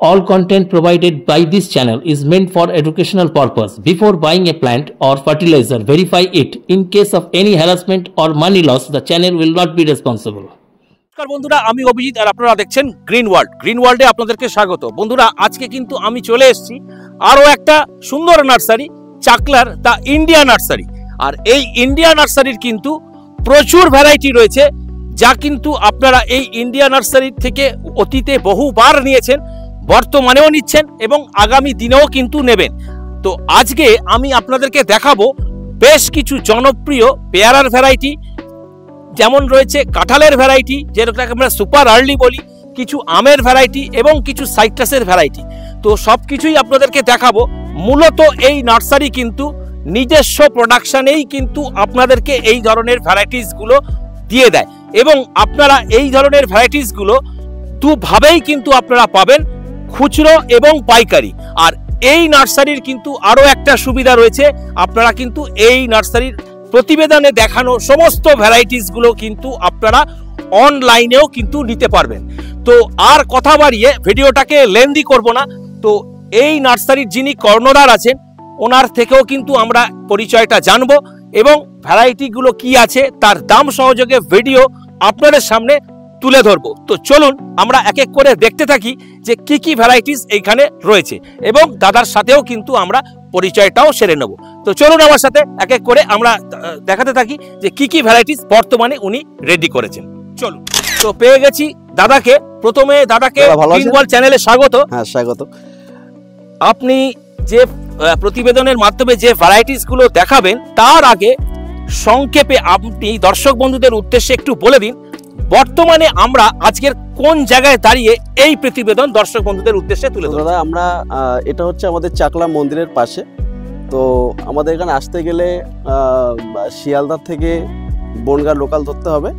All content provided by this channel is meant for educational purpose. Before buying a plant or fertilizer, verify it. In case of any harassment or money loss, the channel will not be responsible. নমস্কার বন্ধুরা, আমি অভিজিৎ আর আপনারা দেখছেন green ওয়ার্ল্ডে আপনাদেরকে স্বাগত। বন্ধুরা, আজকে কিন্তু আমি চলে এসেছি আরও একটা সুন্দর নার্সারি, চাকলার দ্য ইন্ডিয়া নার্সারি। আর এই ইন্ডিয়া নার্সারির কিন্তু প্রচুর ভ্যারাইটি রয়েছে, যা কিন্তু আপনারা এই ইন্ডিয়া নার্সারির থেকে অতীতে বহুবার নিয়েছেন, বর্তমানেও নিচ্ছেন এবং আগামী দিনেও কিন্তু নেবেন। তো আজকে আমি আপনাদেরকে দেখাবো বেশ কিছু জনপ্রিয় পেয়ারার ভ্যারাইটি, যেমন রয়েছে কাঁঠালের ভ্যারাইটি, যেটাকে আমরা সুপার আর্লি বলি, কিছু আমের ভ্যারাইটি এবং কিছু সাইট্রাসের ভ্যারাইটি। তো সব কিছুই আপনাদেরকে দেখাবো। মূলত এই নার্সারি কিন্তু নিজস্ব প্রোডাকশানেই কিন্তু আপনাদেরকে এই ধরনের ভ্যারাইটিসগুলো দিয়ে দেয় এবং আপনারা এই ধরনের ভ্যারাইটিসগুলো দুভাবেই কিন্তু আপনারা পাবেন, খুচরো এবং পাইকারি। আর এই নার্সারির কিন্তু আরও একটা সুবিধা রয়েছে, আপনারা কিন্তু এই নার্সারির প্রতিবেদনে দেখানো সমস্ত ভ্যারাইটিসগুলো কিন্তু আপনারা অনলাইনেও কিন্তু নিতে পারবেন। তো আর কথা বাড়িয়ে ভিডিওটাকে লেন্দি করব না। তো এই নার্সারির যিনি কর্ণধার আছেন, ওনার থেকেও কিন্তু আমরা পরিচয়টা জানবো এবং ভ্যারাইটিগুলো কি আছে তার দাম সহযোগে ভিডিও আপনাদের সামনে তুলে ধরবো। তো চলুন আমরা এক এক করে দেখতে থাকি যে কি কি ভ্যারাইটিস এইখানে রয়েছে এবং দাদার সাথেও কিন্তু আমরা পরিচয়টাও সেরে নেব। তো চলুন আমার সাথে এক এক করে আমরা দেখাতে থাকি যে কি কি ভ্যারাইটিস বর্তমানে উনি রেডি করেছেন। চলুন, তো পেয়ে গেছি দাদাকে। প্রথমে দাদাকে গ্রিন ওয়ার্ল্ড চ্যানেলে স্বাগত। হ্যাঁ, স্বাগত। আপনি যে প্রতিবেদনের মাধ্যমে যে ভ্যারাইটিসগুলো দেখাবেন, তার আগে সংক্ষেপে আপনি দর্শক বন্ধুদের উদ্দেশ্যে একটু বলে দিন বর্তমানে আমরা আজকের কোন জায়গায় দাঁড়িয়ে এই প্রতিবেদন দর্শক বন্ধুদের উদ্দেশ্যে তুলে ধরব। দাদা, আমরা এটা হচ্ছে আমাদের চাকলা মন্দিরের পাশে। তো আমাদের এখানে আসতে গেলে শিয়ালদা থেকে বনগাঁ লোকাল ধরতে হবে।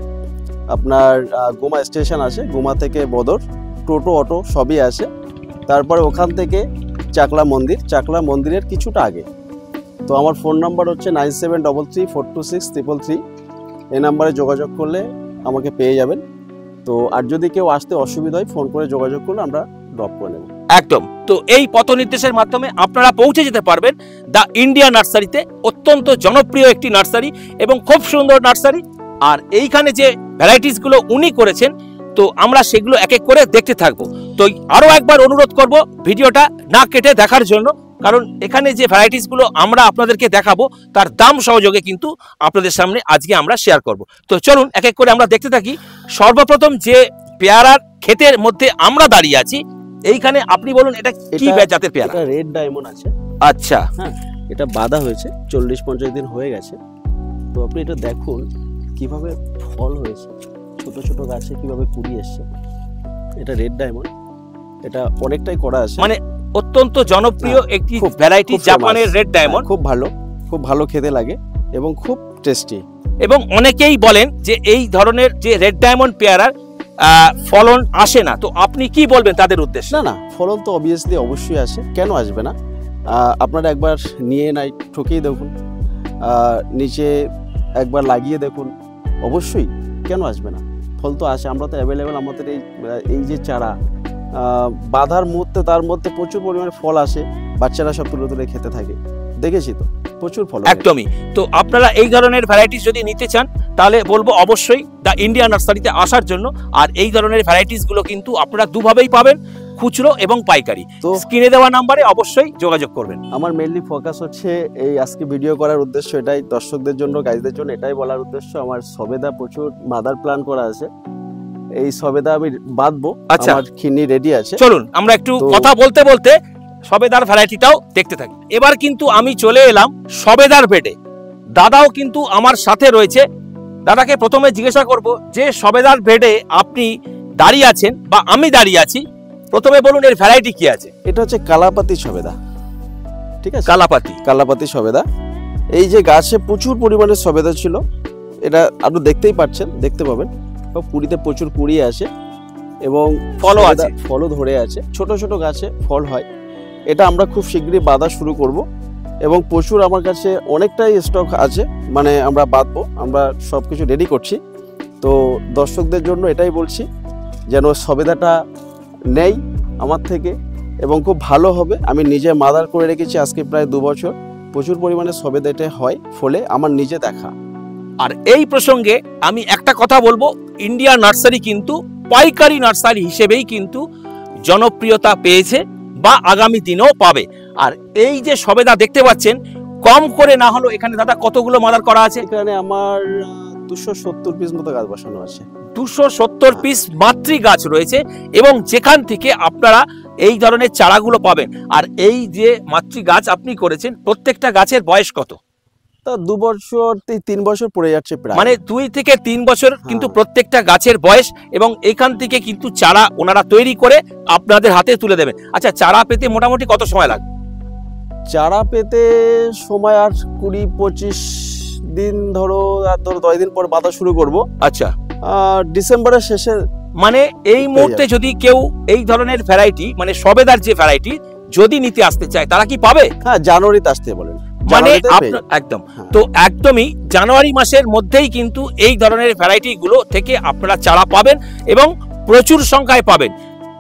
আপনার গোমা স্টেশন আছে, গোমা থেকে বদর, টোটো, অটো সবই আছে। তারপরে ওখান থেকে চাকলা মন্দিরের কিছুটা আগে। তো আমার ফোন নাম্বার হচ্ছে 9733426333। এই নাম্বারে যোগাযোগ করলে আমাকে পেয়ে যাবেন। তো আর যদি কেউ আসতে অসুবিধা হয় ফোন করে যোগাযোগ করলে আমরা ড্রপ করে নেব। একদম। তো এই পথ নির্দেশের মাধ্যমে আপনারা পৌঁছে যেতে পারবেন দ্য ইন্ডিয়া নার্সারিতে। অত্যন্ত জনপ্রিয় একটি নার্সারি এবং খুব সুন্দর নার্সারি। আর এইখানে যে ভ্যারাইটিসগুলো উনি করেছেন, তো আমরা সেগুলো এক এক করে দেখতে থাকবো। তো আরও একবার অনুরোধ করব ভিডিওটা না কেটে দেখার জন্য, কারণ এখানে যে ভ্যারাইটিসগুলো আমরা আপনাদেরকে দেখাবো তার দাম সহযোগে কিন্তু আপনাদের সামনে আজকে আমরা শেয়ার করব। তো চলুন এক এক করে আমরা দেখতে থাকি। সর্বপ্রথম যে পেয়ারার ক্ষেতের মধ্যে আমরা দাঁড়িয়ে আছি, এইখানে আপনি বলুন এটা কি জাতের পেয়ারা? এটা রেড ডায়মন্ড আছে। আচ্ছা, হ্যাঁ, এটা বাঁধা হয়েছে, 40-50 দিন হয়ে গেছে। তো আপনি এটা দেখুন কিভাবে ফল হয়েছে, ছোট ছোট গাছে কিভাবে কুড়ি এসছে। এটা রেড ডায়মন্ড, এটা অনেকটাই কড়া আছে, মানে অত্যন্ত জনপ্রিয় একটি ভ্যারাইটি জাপানের রেড ডায়মন্ড। খুব ভালো খেতে লাগে এবং খুব টেস্টি। এবং অনেকেই বলেন যে এই ধরনের যে রেড ডায়মন্ড পেয়ারার ফলন আসে না। তো আপনি কি বলবেন তাদের উদ্দেশ্যে? না, ফলন তো অবভিয়াসলি অবশ্যই আসে, কেন আসবে না? আপনারা একবার নিয়ে নাই ঠকিয়ে দেখুন, নিচে একবার লাগিয়ে দেখুন, অবশ্যই কেন আসবে না? ফল তো আসে, আমরা তো অ্যাভেলেবেল। আমাদের এই যে চারা বাঁধার মুহূর্তে তার মধ্যে প্রচুর পরিমাণে ফল আসে, বাচ্চারা সব তুলে তুলে খেতে থাকে, দেখেছি তো প্রচুর ফল। একদমই। তো আপনারা এই ধরনের ভ্যারাইটিস যদি নিতে চান তাহলে বলবো অবশ্যই দ্য ইন্ডিয়া নার্সারিতে আসার জন্য। আর এই ধরনের ভ্যারাইটিসগুলো কিন্তু আপনারা দুভাবেই পাবেন, খুচরো এবং পাইকারি। তো স্ক্রিনে দেওয়া নাম্বারে অবশ্যই যোগাযোগ করবেন। আমার মেইনলি ফোকাস হচ্ছে এই আজকে ভিডিও করার উদ্দেশ্য এটাই, দর্শকদের জন্য, গাইজদের জন্য এটাই বলার উদ্দেশ্য। আমার সবেদা প্রচুর মাদার প্ল্যান করা আছে, এই সবেদা আমি বাঁধবো। আমার খিন্নি রেডি আছে। চলুন আমরা একটু কথা বলতে বলতে সবেদার ভ্যারাইটিটাও দেখতে থাকি। এবার কিন্তু আমি চলে এলাম সবেদার বেডে। দাদাও কিন্তু আমার সাথে রয়েছে। দাদাকে প্রথমে জিজ্ঞাসা করব যে সবেদার বেডে আপনি দাঁড়িয়ে আছেন বা আমি দাঁড়িয়ে আছি, প্রথমে বলুন এর ভ্যারাইটি কি আছে? এটা হচ্ছে কালাপাতি সবেদা। ঠিক আছে, কালাপাতি সবেদা। এই যে গাছে প্রচুর পরিমাণে সবেদা ছিল, এটা আপনি দেখতেই পাচ্ছেন, দেখতে পাবেন কুড়িতে প্রচুর কুড়ি আসে এবং ফলও ধরে আছে। ছোট ছোট গাছে ফল হয়। এটা আমরা খুব শীঘ্রই বাঁধা শুরু করব এবং প্রচুর আমার কাছে অনেকটাই স্টক আছে, মানে আমরা বাঁধবো, আমরা সব কিছু রেডি করছি। তো দর্শকদের জন্য এটাই বলছি, যেন সবেদাটা নেই আমার থেকে এবং খুব ভালো হবে। আমি নিজে মাদার করে রেখেছি আজকে প্রায় 2 বছর। প্রচুর পরিমাণে সবেদা এটা হয়, ফলে আমার নিজে দেখা। আর এই প্রসঙ্গে আমি একটা কথা বলবো, ইন্ডিয়া নার্সারি কিন্তু পাইকারি নার্সারি হিসেবেই কিন্তু জনপ্রিয়তা পেয়েছে বা আগামী দিনেও পাবে। আর এই যে সবেদা দেখতে পাচ্ছেন, কম করে না হলো এখানে দাদা কতগুলো মাদার করা আছে? এখানে আমার 270 পিস মতো গাছ বসানো আছে। 270 পিস মাতৃ গাছ রয়েছে এবং যেখান থেকে আপনারা এই ধরনের চারাগুলো পাবেন। আর এই যে মাতৃ গাছ আপনি করেছেন, প্রত্যেকটা গাছের বয়স কত? তা 2 বছর 3 বছর পড়ে যাচ্ছে প্রায়, মানে 2 থেকে 3 বছর কিন্তু প্রত্যেকটা গাছের বয়স, এবং এখান থেকে কিন্তু চারা ওনারা তৈরি করে আপনাদের হাতে তুলে দেবেন। আচ্ছা, চারা পেতে মোটামুটি কত সময় লাগে? চারা পেতে সময় আর 20-25 দিন, ধরো 10 দিন পর বাঁধা শুরু করব। আচ্ছা, ডিসেম্বরের শেষে। মানে এই মুহূর্তে যদি কেউ এই ধরনের ভ্যারাইটি, মানে সবেদার যে ভ্যারাইটি যদি নিতে আসতে চায়, তারা কি পাবে? হ্যাঁ, জানুয়ারিতে আসতে বলেন। মানে একদম তো একদমই জানুয়ারি মাসের মধ্যেই কিন্তু এই ধরনের ভ্যারাইটি গুলো থেকে আপনারা চারা পাবেন এবং প্রচুর সংখ্যায় পাবেন।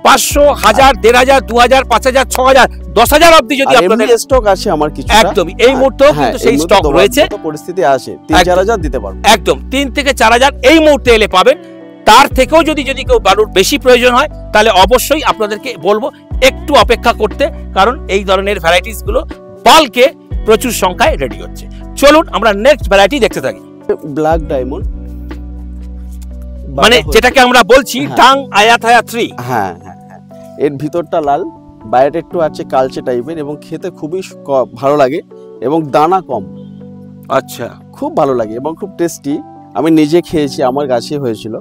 500, 1000, 1500, 2000, 5000, 6000, 10000 অবধি যদি আপনাদের স্টক আছে আমার কিছু। একদমই এই মুহূর্তে কিন্তু সেই স্টক রয়েছে, পরিস্থিতি আছে। 3-4000 দিতে পারবো। একদম 3 থেকে 4000 এই মুহূর্তে এলে পাবেন। তার থেকেও যদি কেউ বালুর বেশি প্রয়োজন হয়, তাহলে অবশ্যই আপনাদেরকে বলবো একটু অপেক্ষা করতে, কারণ এই ধরনের ভ্যারাইটিস গুলো বাল্কে প্রচুর সংখ্যায় রেডি হচ্ছে। চলুন আমরা নেক্সট ভ্যারাইটি দেখতে থাকি। ব্ল্যাক ডায়মন্ড, মানে যেটাকে আমরা বলছি টাং আয়াথায়া 3। হ্যাঁ হ্যাঁ হ্যাঁ, এর ভিতরটা লাল, বাইরে একটু আছে কালচে টাইপের, এবং খেতে খুবই ভালো লাগে এবং দানা কম। আচ্ছা, খুব ভালো লাগে এবং খুব টেস্টি। আমি নিজে খেয়েছি, আমার গাছে হয়েছিল,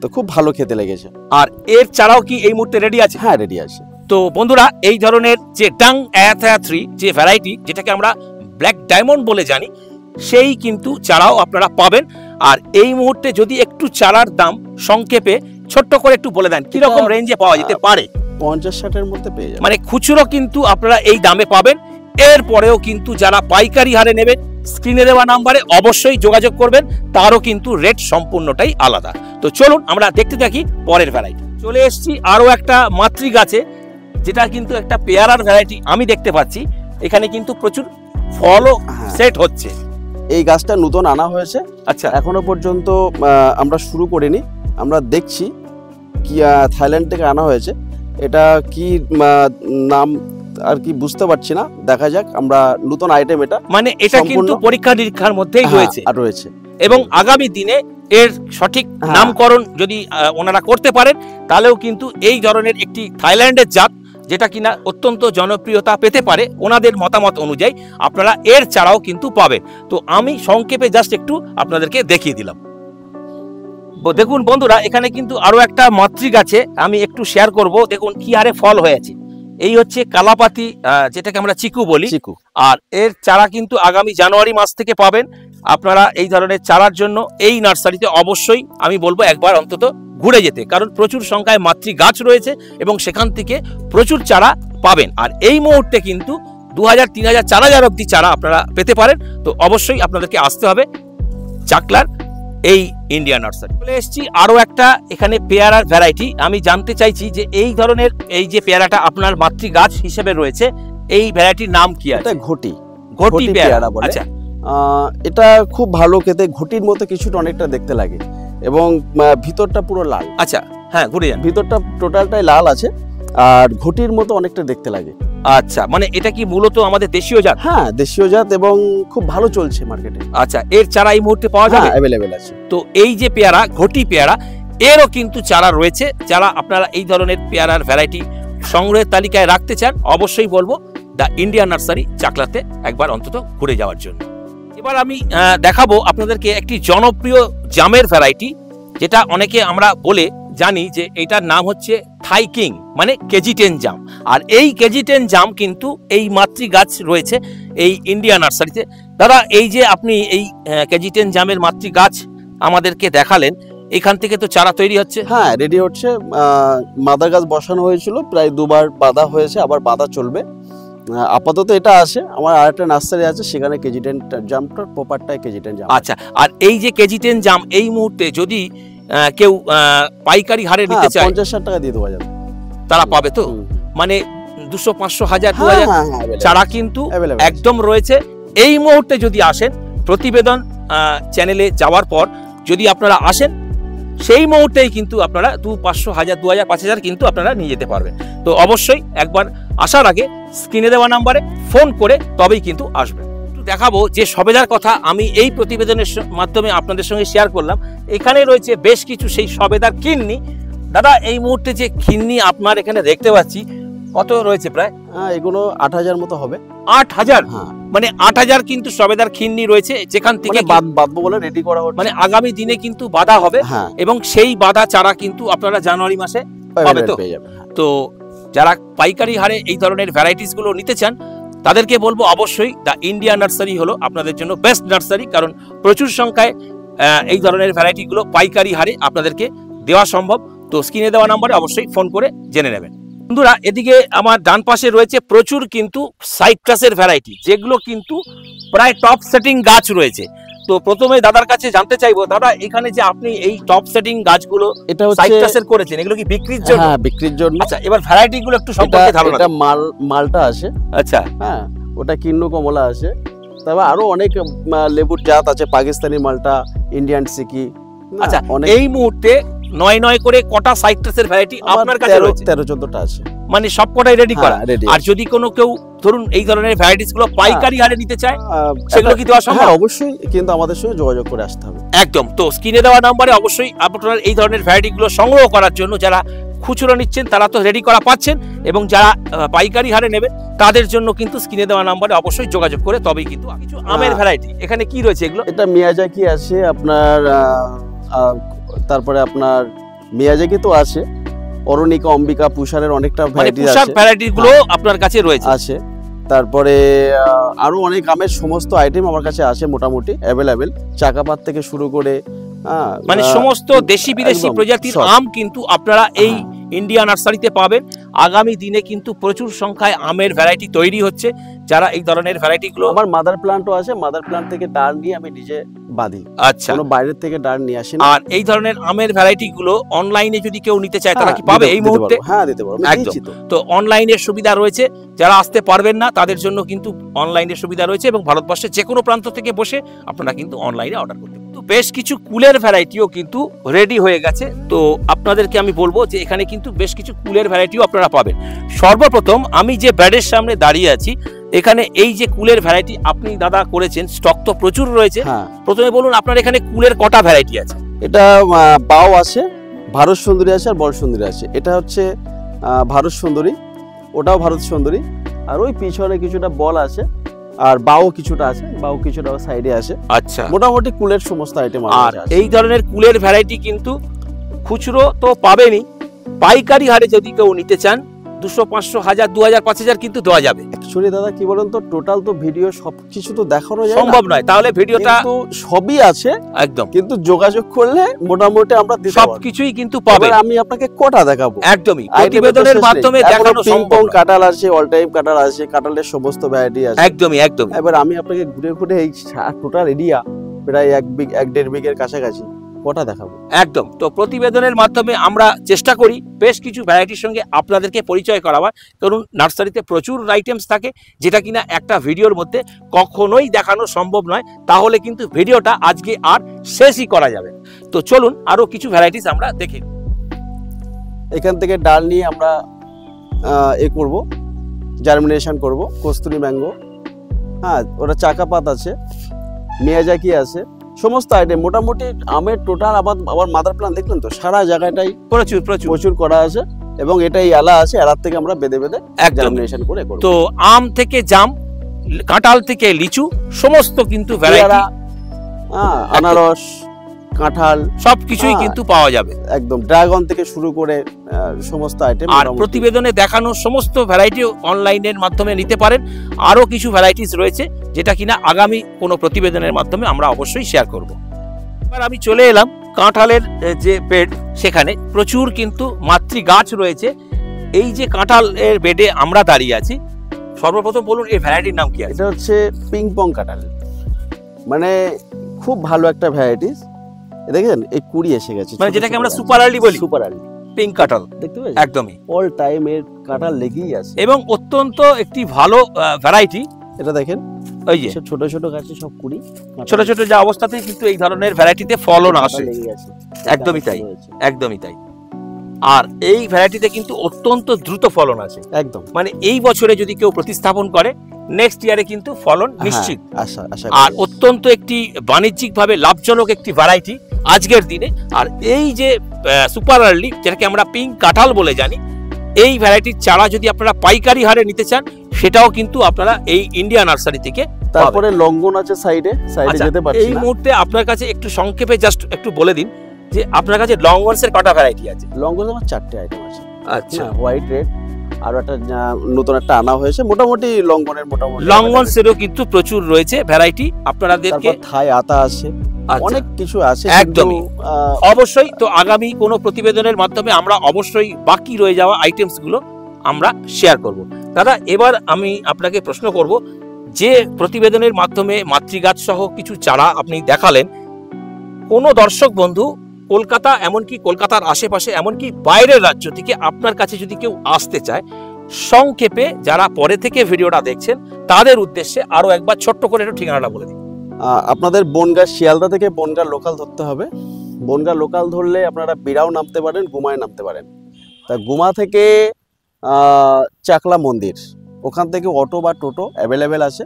তো খুব ভালো খেতে লেগেছে। আর এর চারাও কি এই মুহূর্তে রেডি আছে? হ্যাঁ, রেডি আছে। তো বন্ধুরা, এই ধরনের যে টাং আয়াথায়া 3 যে ভ্যারাইটি, যেটাকে আমরা ব্ল্যাক ডায়মন্ড বলে জানি, সেই কিন্তু চারাও আপনারা পাবেন। আর এই মুহূর্তে যদি একটু চারার দাম সংক্ষেপে ছোট্ট করে একটু বলে দেন, কিরকম রেঞ্জে পাওয়া যেতে পারে? 50-60 এর মধ্যে পেয়ে যাবেন। মানে খুচরো কিন্তু আপনারা এই দামে পাবেন। এরপরেও কিন্তু যারা পাইকারি হারে নেবেন, স্ক্রিনে দেওয়া নাম্বারে অবশ্যই যোগাযোগ করবেন, তারও কিন্তু রেট সম্পূর্ণটাই আলাদা। তো চলুন আমরা দেখতে থাকি পরের ভ্যারাইটি। চলে এসেছি আরো একটা মাতৃ গাছে, যেটা কিন্তু একটা পেয়ারার ভ্যারাইটি আমি দেখতে পাচ্ছি। এখানে কিন্তু প্রচুর ফলও সেট হচ্ছে। এই গাছটা নতুন আনা হয়েছে। আচ্ছা, এখনো পর্যন্ত আমরা শুরু করিনি, আমরা দেখছি। কি থাইল্যান্ড থেকে আনা হয়েছে, এটা কি নাম আর কি বুঝতে পারছি না, দেখা যাক। আমরা নতুন আইটেম এটা, মানে এটা কিন্তু পরীক্ষা নিরীক্ষার মধ্যেই রয়েছে এবং আগামী দিনে এর সঠিক নামকরণ যদি ওনারা করতে পারেন, তাহলেও কিন্তু এই ধরনের একটি থাইল্যান্ডের জাত, যেটা কিনা অত্যন্ত জনপ্রিয়তা পেতে পারে ওনাদের মতামত অনুযায়ী, আপনারা এর চারাও কিন্তু পাবেন। তো আমি সংক্ষেপে জাস্ট একটু আপনাদেরকে দেখিয়ে দিলাম। দেখুন বন্ধুরা, এখানে কিন্তু আরো একটা মাতৃ গাছে আমি একটু শেয়ার করব। দেখুন কি হারে ফল হয়েছে। এই হচ্ছে কালাপাতি, যেটাকে আমরা চিকু বলি। আর এর চারা কিন্তু আগামী জানুয়ারি মাস থেকে পাবেন। আপনারা এই ধরনের চারার জন্য এই নার্সারিতে অবশ্যই আমি বলবো একবার অন্তত ঘুরে যেতে, কারণ প্রচুর সংখ্যায় মাতৃ গাছ রয়েছে এবং সেখান থেকে প্রচুর চারা পাবেন। আর এই মুহূর্তে কিন্তু 2000, 3000, 4000 অব্দি চারা আপনারা পেতে পারেন। তো অবশ্যই আপনাদেরকে আসতে হবে চাকলার এই ইন্ডিয়া নার্সারি। চলে এসেছি আরো একটা এখানে পেয়ারার ভ্যারাইটি। আমি জানতে চাইছি যে এই ধরনের এই যে পেয়ারাটা আপনার মাতৃ গাছ হিসেবে রয়েছে, এই ভ্যারাইটির নাম কি আছে? ঘটি পেয়ারা বলে। আচ্ছা, এটা খুব ভালো খেতে, ঘটির মতো কিছুটা অনেকটা দেখতে লাগে এবং ভিতরটা পুরো লাল। আচ্ছা, হ্যাঁ, ঘুরে যান। ভিতরটা টোটালটাই লাল আছে আর ঘটির মতো অনেকটা দেখতে লাগে। আচ্ছা, মানে এটা কি মূলত আমাদের দেশীয় জাত? হ্যাঁ, দেশীয় জাত এবং খুব ভালো চলছে মার্কেটে। আচ্ছা, এর চারা এই মুহূর্তে পাওয়া যাবে? অ্যাভেলেবেল আছে। তো এই যে পেয়ারা, ঘটি পেয়ারা, এরও কিন্তু চারা রয়েছে। যারা আপনারা এই ধরনের পেয়ারার ভ্যারাইটি সংগ্রহের তালিকায় রাখতে চান, অবশ্যই বলবো দ্য ইন্ডিয়া নার্সারি চাকলাতে একবার অন্তত ঘুরে যাওয়ার জন্য। এবার আমি দেখাবো আপনাদেরকে একটি জনপ্রিয় জামের ভ্যারাইটি, যেটা অনেকে আমরা বলে জানি যে এটার নাম হচ্ছে থাই কিং, মানে KG10 জাম। আর এই KG10 জাম কিন্তু এই মাতৃ গাছ রয়েছে এই ইন্ডিয়া নার্সারিতে। দাদা, এই যে আপনি এই KG10 জামের মাতৃ গাছ আমাদেরকে দেখালেন, এখান থেকে তো চারা তৈরি হচ্ছে? হ্যাঁ, রেডি হচ্ছে। মাদার গাছ বসানো হয়েছিল, প্রায় 2 বার বাঁধা হয়েছে, আবার বাঁধা চলবে। আপাতত এটা আছে। আমার আরেকটা নার্সারি আছে, সেখানে KG10 জামটা প্রপারটাই KG10 জাম। আচ্ছা, আর এই যে KG10 জাম এই মুহূর্তে যদি কেউ পাইকারি হারে নিতে চায়, 50-60 টাকা দিয়ে দেওয়া যাবে, তারা পাবে তো? মানে 200, 500, 1000, 2000 চারা কিন্তু একদম রয়েছে। এই মুহূর্তে যদি আসেন, প্রতিবেদন চ্যানেলে যাওয়ার পর যদি আপনারা আসেন, সেই মুহূর্তেই কিন্তু আপনারা 200, 500, 1000, 2000, 5000 কিন্তু আপনারা নিয়ে যেতে পারবেন। তো অবশ্যই একবার আসার আগে স্ক্রিনে দেওয়া নাম্বারে ফোন করে তবেই কিন্তু আসবেন। একটু দেখাবো যে সবেদার কথা আমি এই প্রতিবেদনের মাধ্যমে আপনাদের সঙ্গে শেয়ার করলাম। এখানে রয়েছে বেশ কিছু সেই সবেদার কিন্নি। দাদা, এই মুহূর্তে যে কিন্নি আপনার এখানে দেখতে পাচ্ছি, কত রয়েছে প্রায়? এগুলো 8000 মতো হবে। 8000? মানে 8000 কিন্তু সবেদার খিন্নি রয়েছে, যেখান থেকে বাঁধবো বলে রেডি করা হচ্ছে। মানে আগামী দিনে কিন্তু বাঁধা হবে, এবং সেই বাঁধা চারা কিন্তু আপনারা জানুয়ারি মাসে পাবে। তো যারা পাইকারি হারে এই ধরনের ভ্যারাইটিস গুলো নিতে চান, তাদেরকে বলবো অবশ্যই দ্য ইন্ডিয়া নার্সারি হলো আপনাদের জন্য বেস্ট নার্সারি, কারণ প্রচুর সংখ্যায় এই ধরনের ভ্যারাইটি গুলো পাইকারি হারে আপনাদেরকে দেওয়া সম্ভব। তো স্ক্রিনে দেওয়া নাম্বারে অবশ্যই ফোন করে জেনে নেবেন। বন্ধুরা, এদিকে আমার ডান পাশে রয়েছে প্রচুর কিন্তু সাইট্রাসের ভ্যারাইটি, যেগুলো কিন্তু প্রায় টপ সেটিং গাছ রয়েছে। তো প্রথমে দাদার কাছে জানতে চাইবো, দাদা এখানে যে আপনি এই টপ সেটিং গাছগুলো এটা সাইট্রাসের করেছেন, এগুলো কি বিক্রির জন্য? হ্যাঁ, বিক্রির জন্য। আচ্ছা, এবার ভ্যারাইটি গুলো একটু সম্পর্কে ধারণা। এটা মালটা আছে। আচ্ছা, হ্যাঁ, ওটা কিন্নু কমলা আছে। তবে আরো অনেক লেবুর জাত আছে, পাকিস্তানি মালটা, ইন্ডিয়ান সিকি। আচ্ছা, এই মুহূর্তে 9 করে কটা সাইট্রাসের ভ্যারাইটি আপনার কাছে রয়েছে? 13-14টা আছে। মানে সবকটাই রেডি করা। আর যদি কোনো কেউ ধরুন এই ধরনের ভ্যারাইটিস গুলো পাইকারি হারে নিতে চায়, সেগুলো কি দেওয়া সম্ভব? অবশ্যই, কিন্তু আমাদের সঙ্গে যোগাযোগ করে আসতে হবে। একদম। তো স্ক্রিনে দেওয়া নম্বরে অবশ্যই আপনারা এই ধরনের ভ্যারাইটি গুলো সংগ্রহ করার জন্য, যারা খুচরো নিচ্ছেন তারা তো রেডি করা পাচ্ছেন, এবং যারা পাইকারি হারে নেবেন তাদের জন্য কিন্তু স্ক্রিনে দেওয়া নম্বরে অবশ্যই যোগাযোগ করে তবেই কিন্তু। কিছু আমের ভ্যারাইটি এখানে কি রয়েছে এগুলো? এটা মিয়াজাকি আছে আপনার, তারপরে আপনার মিয়াজাকি তো আছে, অরুণিকা, অম্বিকা, পুষারের অনেকটা ভ্যারাইটি আছে। পুষার ভ্যারাইটি গুলো আপনার কাছে রয়েছে? আছে। তারপরে আরো অনেক আমের সমস্ত আইটেম আমার কাছে আছে, মোটামুটি অ্যাভেলেবেল। চাকাপাত থেকে শুরু করে মানে সমস্ত দেশি বিদেশি প্রজাতির আম কিন্তু আপনারা এই ইন্ডিয়া নার্সারিতে পাবেন। আগামী দিনে কিন্তু প্রচুর সংখ্যায় আমের ভ্যারাইটি তৈরি হচ্ছে। যারা এই ধরনের ভ্যারাইটি গুলো, আমার মাদার প্লান্টও আছে, মাদার প্লান্ট থেকে ডাল নিয়ে আমি নিজে বাঁধি। আচ্ছা, কোনো বাইরের থেকে ডাল নিয়ে আসি না। আর এই ধরনের আমের ভ্যারাইটি গুলো অনলাইনে যদি কেউ নিতে চায় তারা কি পাবে এই মুহূর্তে? হ্যাঁ, দিতে পারবো একদম। তো অনলাইনের সুবিধা রয়েছে, যারা আসতে পারবেন না তাদের জন্য কিন্তু অনলাইনের সুবিধা রয়েছে, এবং ভারতবর্ষের যে কোনো প্রান্ত থেকে বসে আপনারা কিন্তু অনলাইনে অর্ডার করতে পারেন। তো বেশ কিছু কুলের ভ্যারাইটিও কিন্তু রেডি হয়ে গেছে। তো আপনাদেরকে আমি বলবো যে এখানে কিন্তু বেশ কিছু কুলের ভ্যারাইটিও আপনারা পাবেন। সর্বপ্রথম আমি যে ব্যাডের সামনে দাঁড়িয়ে আছি, এখানে এই যে কুলের ভ্যারাইটি আপনি দাদা করেছেন, স্টক তো প্রচুর রয়েছে। প্রথমে বলুন আপনার এখানে কুলের কটা ভ্যারাইটি আছে? এটা বাও আছে, ভারত সুন্দরী আছে, আর বল সুন্দরী আছে। এটা হচ্ছে ভারত সুন্দরী, ওটাও ভারত সুন্দরী, আর ওই পিছনে কিছুটা বল আছে, আর বাও কিছুটা আছে, বাও কিছুটা সাইডে আছে। আচ্ছা, মোটামুটি কুলের সমস্ত আইটেম আছে। আর এই ধরনের কুলের ভ্যারাইটি কিন্তু খুচরো তো পাবেনই, পাইকারি হারে যদি কেউ নিতে চান 200, 500, 1000, 2000, 5000 কিন্তু দেওয়া যাবে। অ্যাকচুয়ালি দাদা কি বলেন তো, টোটাল তো ভিডিও সবকিছু তো দেখানো যায় সম্ভব নয়, তাহলে ভিডিওটা তো সবই আছে একদম, কিন্তু যোগাযোগ করলে মোটামুটি আমরা সবকিছুই কিন্তু পাবেন। আমি আপনাকে কটা দেখাবো, একদমই প্রতিবেদনের মাধ্যমে দেখানো সম্ভব। কাঁঠাল আছে, অল টাইম কাঁঠাল আছে, কাঁঠালের সমস্ত ভ্যারাইটি আছে। একদমই একদম। এবার আমি আপনাকে ঘুরে ঘুরে এই টোটাল এরিয়া প্রায় 1-1.5 বিঘের কাছাকাছি কটা দেখাবো। একদম। তো প্রতিবেদনের মাধ্যমে আমরা চেষ্টা করি বেশ কিছু ভ্যারাইটির সঙ্গে আপনাদেরকে পরিচয় করাবার, কারণ নার্সারিতে প্রচুর আইটেমস থাকে যেটা কিনা একটা ভিডিওর মধ্যে কখনোই দেখানো সম্ভব নয়, তাহলে কিন্তু ভিডিওটা আজকে আর শেষই করা যাবে। তো চলুন আরো কিছু ভ্যারাইটিস আমরা দেখি। এখান থেকে ডাল নিয়ে আমরা করব, জার্মিনেশন করব। কস্তুরি ম্যাঙ্গো, হ্যাঁ, ওটা চাকাপাত আছে, মিয়াজাকি আছে, সমস্ত আইটেম মোটামুটি আমের টোটাল। আবার মাদার প্লান্ট দেখলেন তো, সারা জায়গাটাই প্রচুর প্রচুর প্রচুর করা আছে, এবং এটাই এলা আছে, এলার থেকে আমরা বেঁধে বেঁধে জার্মিনেশন করে করব। তো আম থেকে জাম, কাঁঠাল থেকে লিচু, সমস্ত কিন্তু ভ্যারাইটি, আনারস, কাঁঠাল সবকিছুই কিন্তু পাওয়া যাবে। একদম ড্রাগন থেকে শুরু করে সমস্ত আইটেম। আর প্রতিবেদনে দেখানো সমস্ত ভ্যারাইটি অনলাইনের মাধ্যমে নিতে পারেন। আরো কিছু ভ্যারাইটিস রয়েছে যেটা কিনা আগামী কোনো প্রতিবেদনের মাধ্যমে আমরা অবশ্যই শেয়ার করব। এবার আমি চলে এলাম কাঁঠালের যে বেড, সেখানে প্রচুর কিন্তু মাতৃ গাছ রয়েছে। এই যে কাঁঠালের বেডে আমরা দাঁড়িয়ে আছি, সর্বপ্রথম বলুন এই ভ্যারাইটির নাম কি আছে? এটা হচ্ছে পিংপং কাঁঠাল, মানে খুব ভালো একটা ভ্যারাইটিস। দেখেন এই কুড়ি এসে গেছে, মানে যেটাকে আমরা সুপার আর্লি বলি। সুপার আর্লি, পিঙ্ক কাঁঠাল দেখতে পাচ্ছেন একদমই অল টাইম এর কাঁঠাল লেগেই আছে এবং অত্যন্ত একটি ভালো ভ্যারাইটি। এটা দেখেন ওই যে ছোট ছোট গাছে সব কুড়ি, ছোট ছোট যে অবস্থাতেই কিন্তু এই ধরনের ভ্যারাইটিতে ফলন আসে। লেগে আছে একদমই তাই, একদমই তাই। আর এই ভ্যারাইটিতে কিন্তু অত্যন্ত দ্রুত ফলন আছে একদম। মানে এই বছরে যদি কেউ প্রতিস্থাপন করে নেক্সট ইয়ারে কিন্তু ফলন নিশ্চিত। আর অত্যন্ত একটি বাণিজ্যিকভাবে লাভজনক একটি ভ্যারাইটি আজকের দিনে। আর এই যে সুপার আর্লি, যেটাকে আমরা পিঙ্ক কাঁঠাল বলে জানি, এই ভ্যারাইটির চারা যদি আপনারা পাইকারি হারে নিতে চান সেটাও কিন্তু আপনারা এই ইন্ডিয়া নার্সারি থেকে। তারপরে লঙ্ঘন আছে সাইডে যেতে পারছি এই মুহূর্তে আপনার কাছে একটু সংক্ষেপে জাস্ট একটু বলে দিন যে আপনার কাছে লঙ্ঘনসের কটা ভ্যারাইটি আছে? লঙ্ঘন আমার 4টে আইটেম আছে। আচ্ছা, হোয়াইট রেড আর একটা নতুন একটা আনা হয়েছে। মোটামুটি লঙ্ঘনের লঙ্ঘনসেরও কিন্তু প্রচুর রয়েছে ভ্যারাইটি আপনাদেরকে। থাই আতা আছে, অনেক কিছু আছে একদমই। অবশ্যই তো আগামী কোনো প্রতিবেদনের মাধ্যমে আমরা অবশ্যই বাকি রয়ে যাওয়া আইটেমস গুলো আমরা শেয়ার করব। দাদা, এবার আমি আপনাকে প্রশ্ন করব, যে প্রতিবেদনের মাধ্যমে মাতৃগাছ সহ কিছু চারা আপনি দেখালেন, কোনো দর্শক বন্ধু কলকাতা, এমনকি কলকাতার আশেপাশে, এমনকি বাইরের রাজ্য থেকে আপনার কাছে যদি কেউ আসতে চায়, সংক্ষেপে যারা পরে থেকে ভিডিওটা দেখছেন তাদের উদ্দেশ্যে আরো একবার ছোট্ট করে একটু ঠিকানাটা বলে দিন। আপনাদের বনগাঁ শিয়ালদা থেকে বনগাঁ লোকাল ধরতে হবে। বনগাঁ লোকাল ধরলে আপনারা বিড়াও নামতে পারেন, গুমায় নামতে পারেন। তা গুমা থেকে চাকলা মন্দির, ওখান থেকে অটো বা টোটো অ্যাভেলেবেল আছে।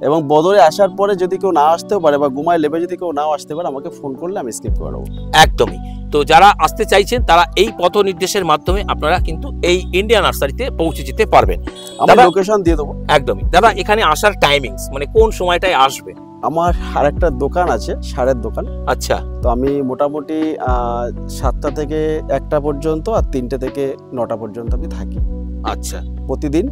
এবং বদরে আসার পরে যদি কেউ না আসতেও পারে বা গুমায় লেবে যদি কেউ নাও আসতে পারে, আমাকে ফোন করলে আমি স্কিপ করে দেবো। একদমই। তো যারা আসতে চাইছেন তারা এই পথ নির্দেশের মাধ্যমে আপনারা কিন্তু এই ইন্ডিয়া নার্সারিতে পৌঁছে যেতে পারবেন। আমি লোকেশন দিয়ে দেবো। একদমই। দাদা, এখানে আসার টাইমিংস মানে কোন সময়টায় আসবে? আমার আরেকটা দোকান আছে, সারের দোকান। আচ্ছা। তো আমি মোটামুটি 7টা থেকে 1টা পর্যন্ত আর 3টে থেকে 9টা পর্যন্ত আমি থাকি। আচ্ছা, প্রতিদিন।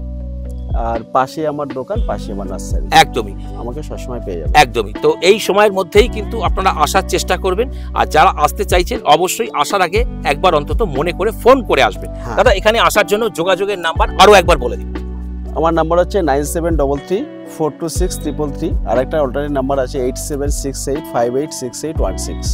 আর পাশে আমার দোকান, পাশে আমার নার্সারি। একদমই, আমাকে সবসময় পেয়ে যাবে। একদমই। তো এই সময়ের মধ্যেই কিন্তু আপনারা আসার চেষ্টা করবেন। আর যারা আসতে চাইছেন অবশ্যই আসার আগে একবার অন্তত মনে করে ফোন করে আসবেন। দাদা, এখানে আসার জন্য যোগাযোগের নাম্বার আরো একবার বলে দিন। আমার নাম্বার হচ্ছে 9733426333। আর একটা অল্টারনেট নাম্বার আছে 8768586816।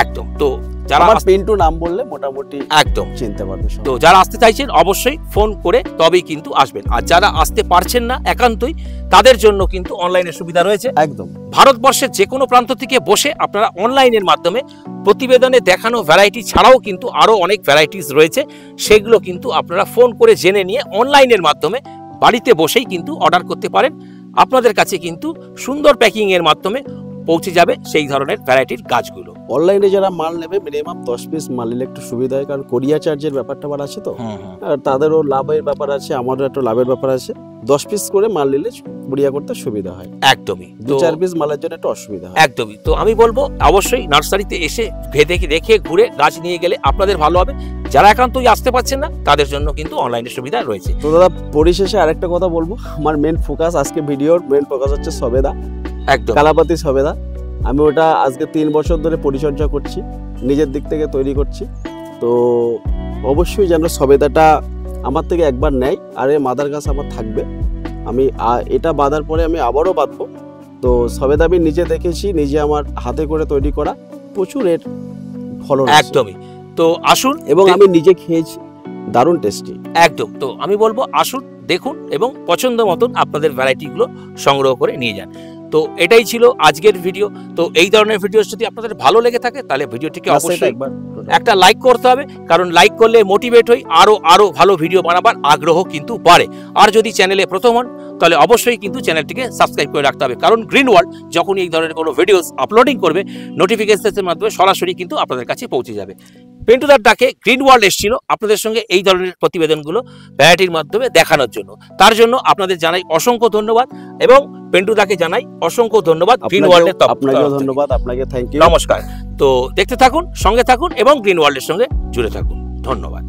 একদম। তো যারা পিন্টু নাম বললে মোটামুটি একদম চিনতে পারবে। তো যারা আসতে চাইছেন অবশ্যই ফোন করে তবেই কিন্তু আসবেন। আর যারা আসতে পারছেন না একান্তই, তাদের জন্য কিন্তু অনলাইনের সুবিধা রয়েছে। একদম। ভারতবর্ষের যে কোনো প্রান্ত থেকে বসে আপনারা অনলাইনের মাধ্যমে প্রতিবেদনে দেখানো ভ্যারাইটি ছাড়াও কিন্তু আরো অনেক ভ্যারাইটিস রয়েছে, সেগুলো কিন্তু আপনারা ফোন করে জেনে নিয়ে অনলাইনের মাধ্যমে বাড়িতে বসেই কিন্তু অর্ডার করতে পারেন। আপনাদের কাছে কিন্তু সুন্দর প্যাকিং এর মাধ্যমে পৌঁছে যাবে সেই ধরনের ভ্যারাইটির গাছগুলো। অনলাইনে যারা মাল নেবে মিনিমাম 10 পিস মাল নিলে একটু সুবিধা হয়, কারণ কোরিয়া চার্জের ব্যাপারটা আবার আছে। তো আর তাদেরও লাভের ব্যাপার আছে, আমারও একটা লাভের ব্যাপার আছে। 10 পিস করে মাল নিলে কুরিয়া করতে সুবিধা হয়। একদমই। 2-4 পিস মালের জন্য একটু অসুবিধা হয়। একদমই। তো আমি বলবো অবশ্যই নার্সারিতে এসে দেখে ঘুরে গাছ নিয়ে গেলে আপনাদের ভালো হবে। যারা একান্তই আসতে পারছেন না তাদের জন্য কিন্তু অনলাইনের সুবিধা রয়েছে। তো দাদা, পরিশেষে আরেকটা কথা বলবো, আমার মেন ফোকাস, আজকে ভিডিওর মেন ফোকাস হচ্ছে সবেদা। একদম, কালাপাতি সবেদা। আমি ওটা আজকে 3 বছর ধরে পরিচর্যা করছি, নিজের দিক থেকে তৈরি করছি। তো অবশ্যই যেন সবেদাটা আমার থেকে একবার নেয়, আর এই মাদার গাছ আমার থাকবে। আমি এটা বাঁধার পরে আমি আবারও বাঁধবো। তো সবেদা আমি নিজে দেখেছি, নিজে আমার হাতে করে তৈরি করা, প্রচুর এর ফলন। একদমই। তো আসুন, এবং আমি নিজে খেয়েছি, দারুণ টেস্টি। একদম। তো আমি বলবো আসুন, দেখুন এবং পছন্দ মতন আপনাদের ভ্যারাইটিগুলো সংগ্রহ করে নিয়ে যান। তো এটাই ছিল আজকের ভিডিও। তো এই ধরনের ভিডিও যদি আপনাদের ভালো লেগে থাকে তাহলে ভিডিওটিকে অবশ্যই একটা লাইক করতে হবে, কারণ লাইক করলে মোটিভেট হই, আরো ভালো ভিডিও বানাবার আগ্রহ কিন্তু বাড়ে। আর যদি চ্যানেলে প্রথম হন তাহলে অবশ্যই কিন্তু চ্যানেলটিকে সাবস্ক্রাইব করে রাখতে হবে, কারণ গ্রিন ওয়ার্ল্ড যখনই এই ধরনের কোনো ভিডিওস আপলোডিং করবে নোটিফিকেশনের মাধ্যমে সরাসরি কিন্তু আপনাদের কাছে পৌঁছে যাবে। পেন্টুদার ডাকে গ্রিন ওয়ার্ল্ড এসেছিল আপনাদের সঙ্গে এই ধরনের প্রতিবেদনগুলো ভ্যারাইটির মাধ্যমে দেখানোর জন্য। তার জন্য আপনাদের জানাই অসংখ্য ধন্যবাদ এবং পেন্টুদাকে জানাই অসংখ্য ধন্যবাদ। গ্রিন ওয়ার্ল্ডের আপনাকেও ধন্যবাদ। আপনাকে থ্যাংক ইউ, নমস্কার। তো দেখতে থাকুন, সঙ্গে থাকুন এবং গ্রিন ওয়ার্ল্ডের সঙ্গে জুড়ে থাকুন। ধন্যবাদ।